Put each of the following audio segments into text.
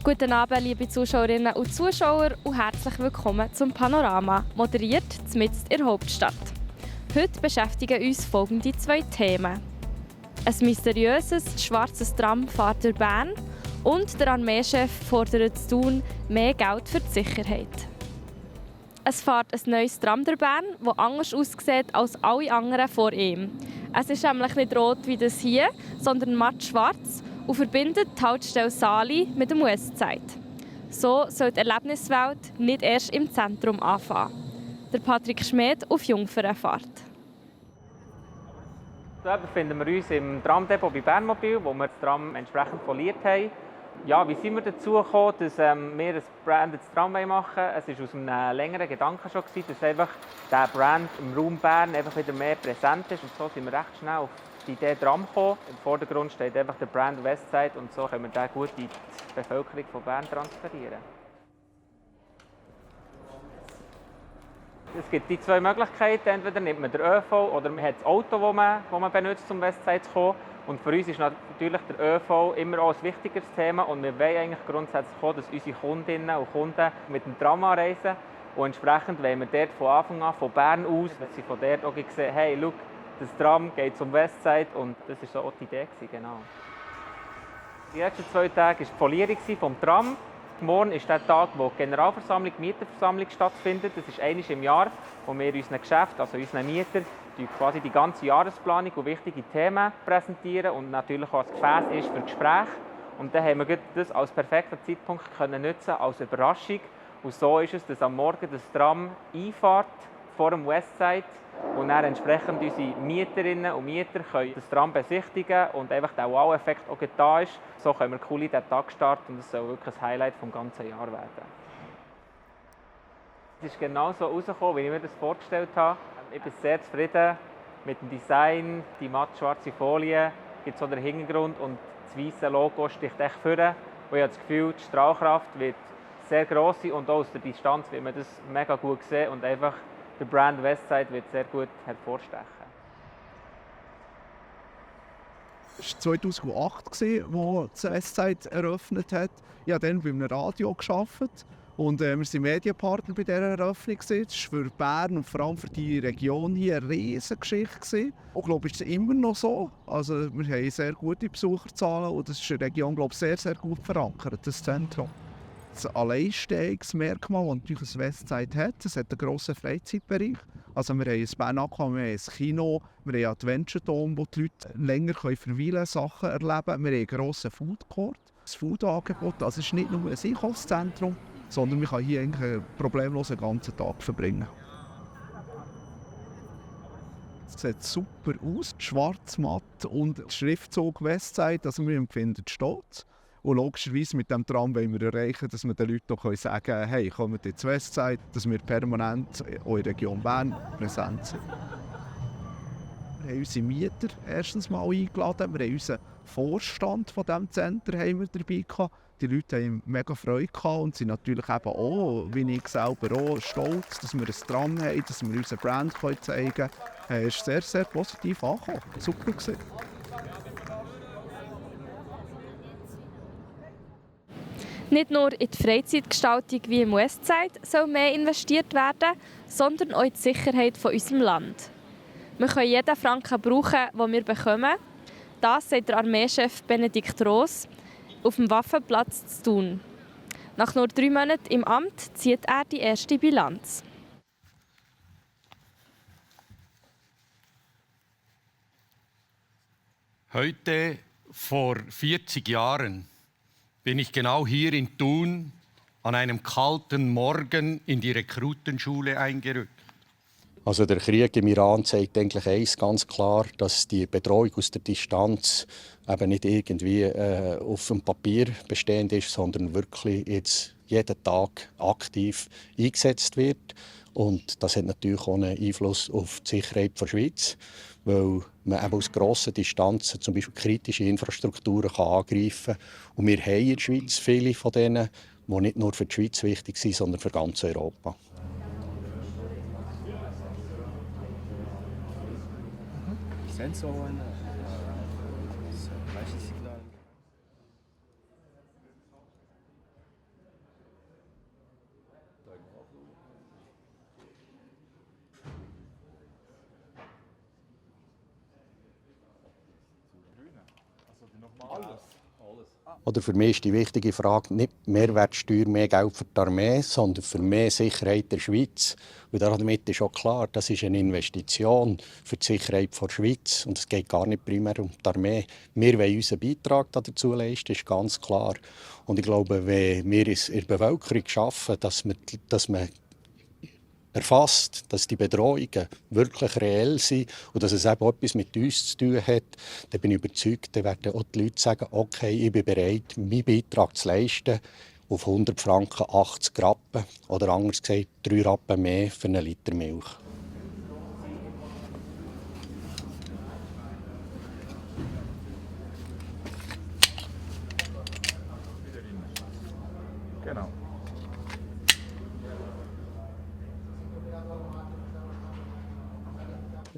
Guten Abend, liebe Zuschauerinnen und Zuschauer, und herzlich willkommen zum Panorama, moderiert mitten in der Hauptstadt. Heute beschäftigen uns folgende zwei Themen. Ein mysteriöses, schwarzes Tram fährt durch Bern und der Armeechef fordert zu tun mehr Geld für die Sicherheit. Es fährt ein neues Tram durch Bern, das anders aussieht als alle anderen vor ihm. Es ist nämlich nicht rot wie das hier, sondern matt schwarz und verbindet die Haltestelle Saali mit dem Westside. So soll die Erlebniswelt nicht erst im Zentrum anfangen. Der Patrick Schmid auf Jungfernfahrt. Hier befinden wir uns im Tramdepot bei Bernmobil, wo wir das Tram entsprechend foliert haben. Ja, wie sind wir dazu gekommen, dass wir ein brandedes Tram machen wollen? Es war aus einem längeren Gedanken schon, dass einfach dieser Brand im Raum Bern einfach wieder mehr präsent ist. Und so sind wir recht schnell auf die Idee Tram gekommen. Im Vordergrund steht einfach der Brand Westside und so können wir den gut in die Bevölkerung von Bern transferieren. Es gibt die zwei Möglichkeiten. Entweder nimmt man den ÖV oder man hat das Auto, das man benutzt, um Westside zu kommen. Und für uns ist natürlich der ÖV immer auch ein wichtiges Thema. Und wir wollen eigentlich grundsätzlich auch, dass unsere Kundinnen und Kunden mit dem Tram anreisen. Und entsprechend wollen wir dort von Anfang an, von Bern aus, dass sie von dort auch sehen, hey, schau, das Tram geht zum Westside. Und das war so auch die Idee, genau. Die letzten 2 Tage war die Folierung vom Tram. Morgen ist der Tag, wo die Generalversammlung, die Mieterversammlung stattfindet. Das ist einmal im Jahr, wo wir unseren Geschäften, also unseren Mietern, quasi die ganze Jahresplanung und wichtige Themen präsentieren und natürlich auch als Gefäß ist für Gespräche. Und dann haben wir das als perfekten Zeitpunkt nutzen als Überraschung. Und so ist es, dass am Morgen das Tram einfahrt vor dem Westside und dann entsprechend unsere Mieterinnen und Mieter können das Tram besichtigen und einfach der Wow-Effekt auch da ist. So können wir cool in den Tag starten und es soll wirklich ein Highlight des ganzen Jahres werden. Es ist genau so rausgekommen, wie ich mir das vorgestellt habe. Ich bin sehr zufrieden mit dem Design, die matt schwarze Folie, gibt so den Hintergrund und das weiße Logo sticht echt vorne. Und ich habe das Gefühl, die Strahlkraft wird sehr gross sein und auch aus der Distanz wird man das mega gut sehen und einfach der Brand Westside wird sehr gut hervorstechen. Es war 2008, als das Westside eröffnet hat. Ich habe dann bei einem Radio gearbeitet. Und wir waren Medienpartner bei dieser Eröffnung. Das war für Bern und vor allem für die Region hier eine riesige Geschichte. Und ich glaube, es ist immer noch so. Also, wir haben sehr gute Besucherzahlen und das ist in der Region, glaube ich, sehr, sehr gut verankert, das Zentrum. Das Alleinstehungsmerkmal, das natürlich das Westside hat, es hat einen grossen Freizeitbereich. Also wir haben ein Bern Aqua, wir haben ein Kino, wir haben einen Adventure Dome, wo die Leute länger verweilen können, Sachen erleben. Wir haben einen grossen Food Court, das Food-Angebot. Also es ist nicht nur ein Einkaufszentrum, sondern man kann hier eigentlich problemlos den ganzen Tag verbringen. Es sieht super aus, schwarz, matt und Schriftzug Westside, also wir empfinden stolz. Und logischerweise mit diesem Tram wollen wir erreichen, dass wir den Leuten auch sagen können, hey, kommt ins Westside, dass wir permanent auch in der Region Bern präsent sind. Wir haben unsere Mieter erstens mal eingeladen, wir haben unseren Vorstand von diesem Center haben wir dabei gehabt. Die Leute haben mega Freude gehabt und sind natürlich eben auch, wie ich selber auch, stolz, dass wir ein Tram haben, dass wir unseren Brand zeigen können. Es ist sehr, sehr positiv angekommen. Super gewesen. Nicht nur in die Freizeitgestaltung wie im Westside soll mehr investiert werden, sondern auch in die Sicherheit von unserem Land. Wir können jeden Franken brauchen, den wir bekommen. Das sagt der Armeechef Benedikt Roos auf dem Waffenplatz zu Thun. Nach nur 3 Monaten im Amt zieht er die erste Bilanz. Heute, vor 40 Jahren, bin ich genau hier in Thun an einem kalten Morgen in die Rekrutenschule eingerückt. Also der Krieg im Iran zeigt eigentlich eins ganz klar, dass die Bedrohung aus der Distanz eben nicht irgendwie auf dem Papier bestehend ist, sondern wirklich jetzt jeden Tag aktiv eingesetzt wird. Und das hat natürlich auch einen Einfluss auf die Sicherheit der Schweiz, weil man eben aus grossen Distanzen zum Beispiel kritische Infrastrukturen angreifen kann. Und wir haben in der Schweiz viele von denen, die nicht nur für die Schweiz wichtig sind, sondern für ganz Europa. Sensoren, Signal. Oder für mich ist die wichtige Frage nicht Mehrwertsteuer, mehr Geld für die Armee, sondern für mehr Sicherheit der Schweiz. Und damit ist auch klar, das ist eine Investition für die Sicherheit der Schweiz. Und es geht gar nicht primär um die Armee. Wir wollen unseren Beitrag dazu leisten, ist ganz klar. Und ich glaube, wenn wir es in der Bevölkerung schaffen, dass man erfasst, dass die Bedrohungen wirklich reell sind und dass es eben auch etwas mit uns zu tun hat, dann bin ich überzeugt, dann werden auch die Leute sagen, okay, ich bin bereit, meinen Beitrag zu leisten, auf 100 Franken 80 Rappen oder anders gesagt 3 Rappen mehr für einen Liter Milch. Genau.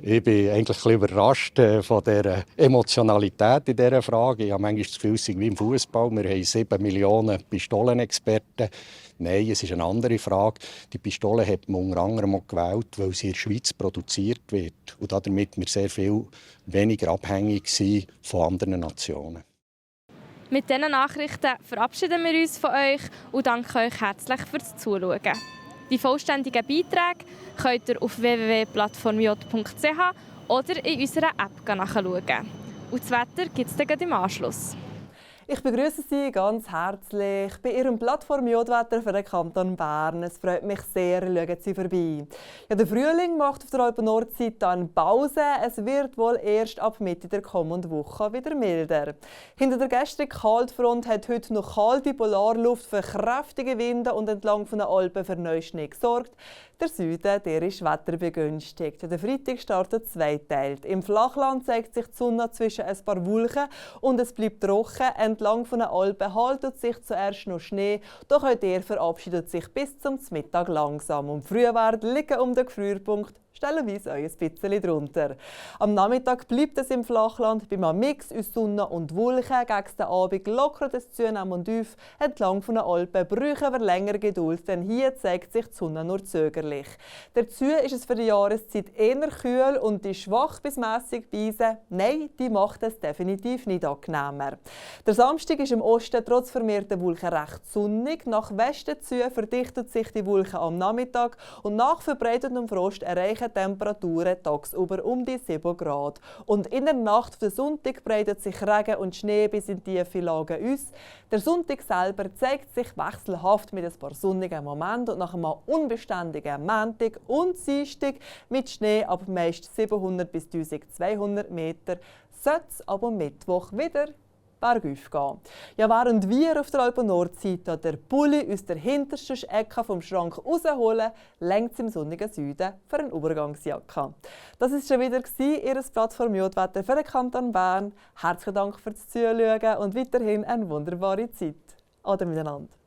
Ich bin eigentlich ein bisschen überrascht von der Emotionalität in dieser Frage. Ich habe manchmal das Gefühl, es ist wie im Fußball. Wir haben 7 Millionen Pistolenexperten. Nein, es ist eine andere Frage. Die Pistole hat man unter anderem auch gewählt, weil sie in der Schweiz produziert wird. Und damit wir sehr viel weniger abhängig sind von anderen Nationen. Mit diesen Nachrichten verabschieden wir uns von euch und danken euch herzlich fürs Zuschauen. Die vollständigen Beiträge könnt ihr auf www.plattformj.ch oder in unserer App nachschauen. Und das Wetter gibt es dann im Anschluss. Ich begrüße Sie ganz herzlich bei Ihrem Plattform Jodwetter für den Kanton Bern. Es freut mich sehr, schauen Sie vorbei. Ja, der Frühling macht auf der Alpen-Nord-Seite eine Pause. Es wird wohl erst ab Mitte der kommenden Woche wieder milder. Hinter der gestrigen Kaltfront hat heute noch kalte Polarluft für kräftige Winde und entlang von den Alpen für Neuschnee gesorgt. Der Süden der ist wetterbegünstigt. Der Freitag startet zweiteilt. Im Flachland zeigt sich die Sonne zwischen ein paar Wolken und es bleibt trocken. Entlang von den Alpen haltet sich zuerst noch Schnee, doch auch der verabschiedet sich bis zum Mittag langsam. Und Frühwert liegen um den Gefrierpunkt stellenweise auch ein bisschen drunter. Am Nachmittag bleibt es im Flachland beim Mix aus Sonne und Wolken. Gegen den Abend lockert es zunehmen und auf. Entlang von den Alpen brauchen wir länger Geduld, denn hier zeigt sich die Sonne nur zögerlich. Dazu ist es für die Jahreszeit eher kühl und die schwach bis mässig Beise, nein, die macht es definitiv nicht angenehmer. Der Samstag ist im Osten trotz vermehrter Wolken recht sonnig. Nach Westen zu verdichtet sich die Wolken am Nachmittag und nach verbreitetem Frost erreichen Temperaturen tagsüber um die 7 Grad. Und in der Nacht auf den Sonntag breitet sich Regen und Schnee bis in tiefe Lagen aus. Der Sonntag selber zeigt sich wechselhaft mit ein paar sonnigen Momenten und nach einem unbeständigen Montag und Dienstag mit Schnee ab meist 700 bis 1200 Meter sollte es aber Mittwoch wieder bergauf gehen. Ja, während wir auf der Alpen-Nord-Seite der Pulli aus der hintersten Ecke vom Schrank rausholen, lenkt es im sonnigen Süden für eine Übergangsjacke. Das war schon wieder Ihr Plattform Jodwetter für den Kanton Bern. Herzlichen Dank fürs Zuschauen und weiterhin eine wunderbare Zeit. Ade miteinander.